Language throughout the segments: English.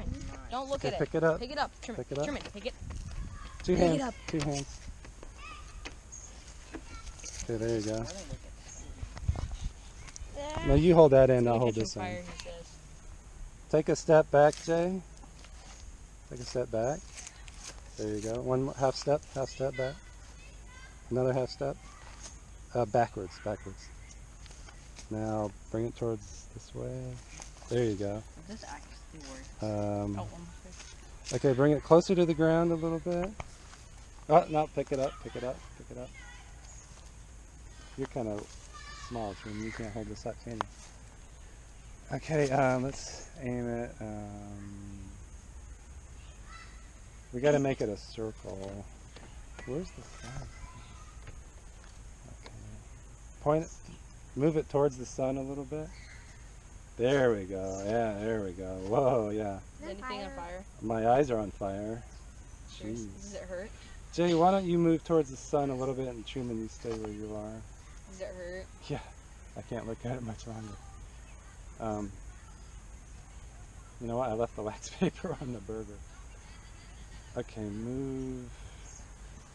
Truman. Don't look at it. Pick it up. Pick it up. Truman. Pick it up. Truman, pick it. Two Pick hands. it up. 2 hands. Okay, there you go. No, you hold that end, I'll hold this end. Take a step back, Jay. Take a step back. There you go. One half step back. Another half step. Backwards. Now bring it towards this way. There you go. This actually works. Okay, bring it closer to the ground a little bit. Oh, no, pick it up. You're kind of small, Trim. You can't hold this up, can you? Okay, let's aim it. We got to make it a circle. Where's the sun? Okay. Move it towards the sun a little bit. There we go. Yeah, there we go. Whoa, yeah. Is anything on fire? My eyes are on fire. Jeez. Does it hurt? Jay, why don't you move towards the sun a little bit, and Truman, you stay where you are. Does it hurt? Yeah, I can't look at it much longer. You know what? I left the wax paper on the burger. Okay, move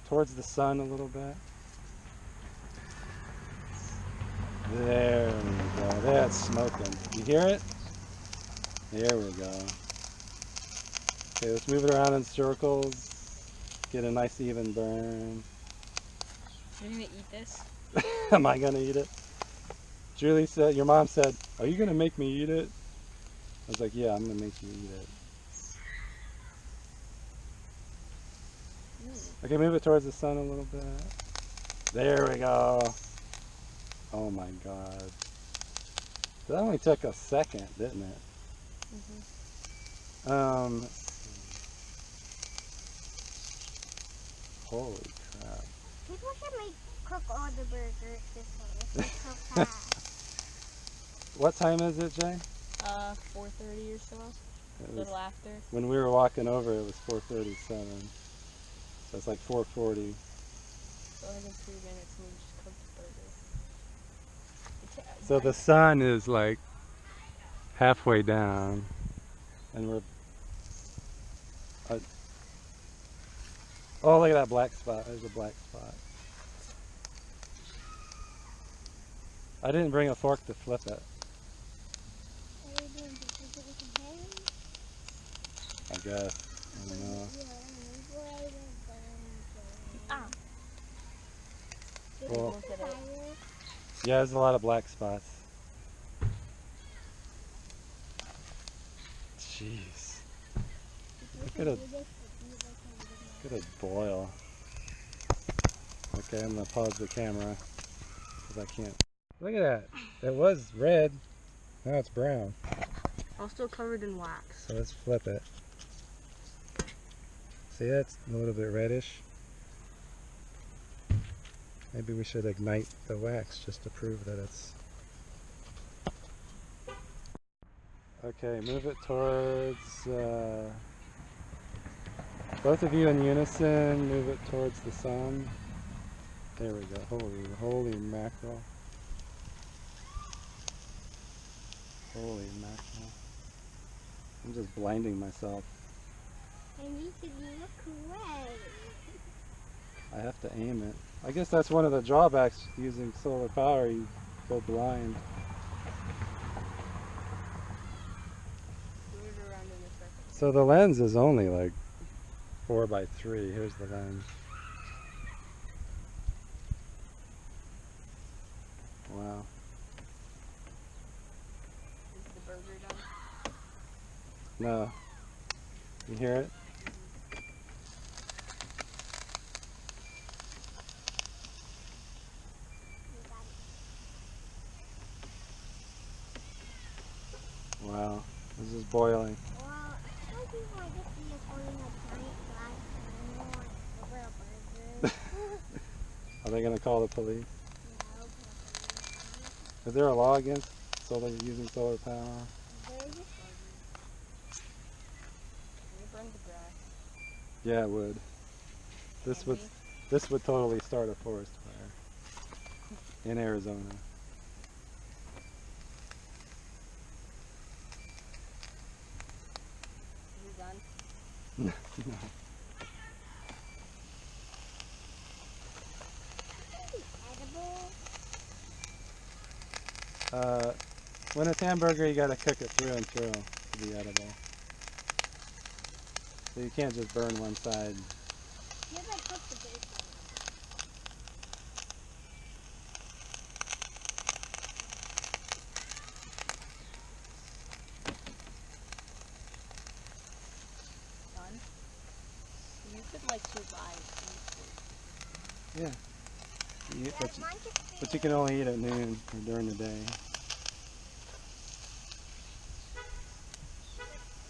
towards the sun a little bit. There we go. That's smoking. You hear it? There we go. Okay, let's move it around in circles. Get a nice even burn. Are you gonna eat this? Am I gonna eat it? Julie said, your mom said, are you gonna make me eat it? I was like, yeah, I'm gonna make you eat it. Okay, move it towards the sun a little bit. There we go. Oh my God. That only took a second, didn't it? Let's see. Holy crap. People should cook all the burgers this way. It's so fast. What time is it, Jay? 4:30 or so. A little after. When we were walking over, it was 4:37. So it's like 4:40. So in 3 minutes we just cooked the burger. So the sun is like halfway down, and we're. Oh, look at that black spot. There's a black spot. I didn't bring a fork to flip it. I guess. I don't know. Well, yeah, there's a lot of black spots. Jeez. Look at it boil. Okay, I'm going to pause the camera because I can't. Look at that. It was red. Now it's brown. I'm still covered in wax. So let's flip it. See, that's a little bit reddish. Maybe we should ignite the wax just to prove that it's... Okay, move it towards... both of you in unison, move it towards the sun. There we go. Holy mackerel. Holy mackerel. I'm just blinding myself. And you should look away. I have to aim it. I guess that's one of the drawbacks using solar power. You go blind. So the lens is only like 4x3. Here's the lens. Wow. Is the burger done? No. You hear it? Wow. This is boiling. Well, some people are just holding a giant glass panel over a burger. Are they going to call the police? No, Is there a law against using solar power? Burn the grass. Yeah, it would. This would totally start a forest fire in Arizona. No. Edible? When it's hamburger, you gotta cook it through and through to be edible. So you can't just burn one side. You have to cook the bacon. Done. You could like survive. Yeah. Yeah, But, mine could but you can only eat at noon or during the day.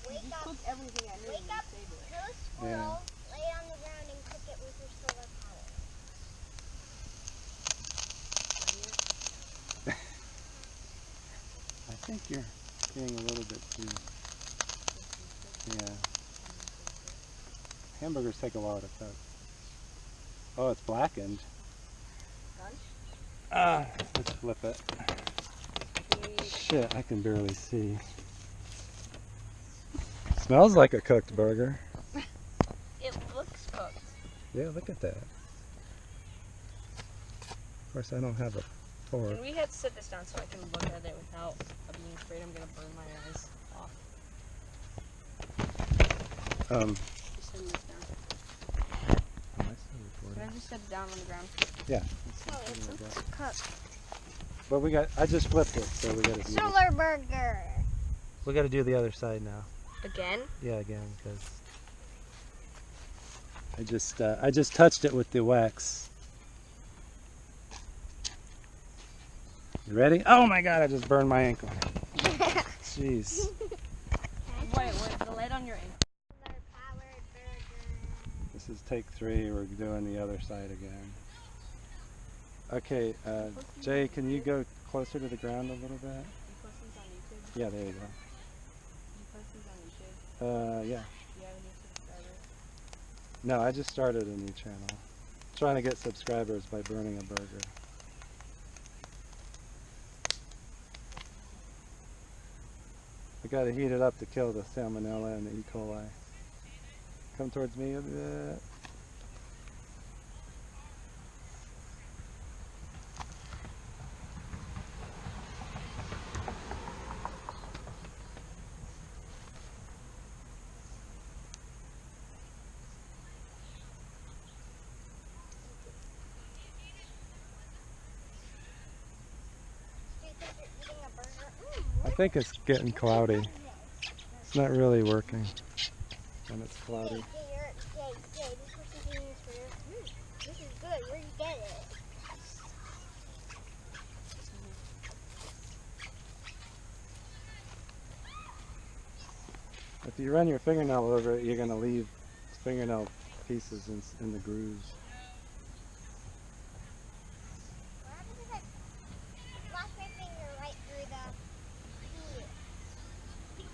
wake You up, cook everything at noon wake and up, save it. kill a squirrel, lay it on the ground, and cook it with your solar power. I think you're getting a little bit too. Yeah. Hamburgers take a while to cook. Oh, it's blackened. Done? Let's flip it. Shit, I can barely see. Smells like a cooked burger. It looks cooked. Yeah, look at that. Of course, I don't have a fork. Can we sit this down so I can look at it without being afraid I'm gonna burn my eyes off? Just setting this down. Am I still Can recording? I just set it down on the ground? Yeah. Oh, it's cooked. But I just flipped it, so we gotta do Solar burger. we gotta do the other side now. Again? Yeah, again, because I just touched it with the wax. You ready? Oh my God! I just burned my ankle. Jeez. Wait, the lid on your ankle. Solar-powered burger. This is take 3. We're doing the other side again. Okay, Jay, can you go closer to the ground a little bit? You post these on YouTube? Yeah, there you go. You post these on YouTube? Yeah. Do you have any subscribers? No, I just started a new channel. Trying to get subscribers by burning a burger. We gotta heat it up to kill the salmonella and the e.coli. Come towards me a bit. Do you think you're eating a burger? I think it's getting cloudy. It's not really working. And it's cloudy. Jay, this person's eating this for you. This is good. Where did you get it? If you run your fingernail over it, you're gonna leave fingernail pieces in the grooves. What happens if I flash my finger right through the heat?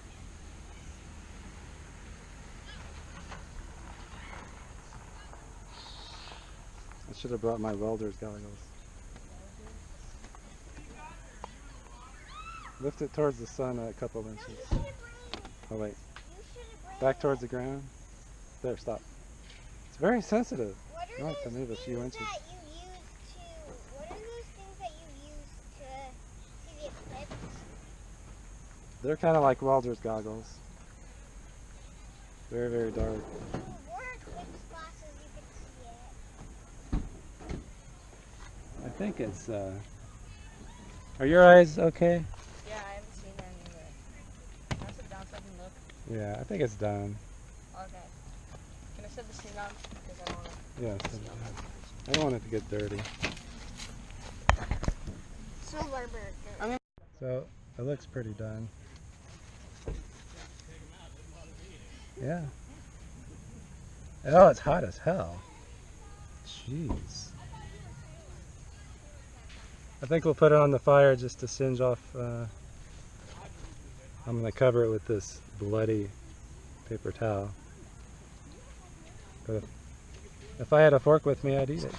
I should have brought my welder's goggles. Lift it towards the sun a couple inches. You should have Oh wait, bring back towards the ground. There, stop. It's very sensitive. What are You have to those move a few things inches. that you use to? What are those things that you use to see the eclipse? They're kind of like welder's goggles. Very, very dark. If you wore eclipse glasses, you could see it. I think it's, are your eyes okay? Yeah, I haven't seen any of it. Can I sit down so I can look? Yeah, I think it's done. Okay. Can I set this thing down? Because I don't want to Yeah, see all that. I don't want it to get dirty. Solar burger. So, it looks pretty done. Yeah. Oh, it's hot as hell. Jeez. I think we'll put it on the fire just to singe off. I'm going to cover it with this bloody paper towel. But if I had a fork with me, I'd eat it.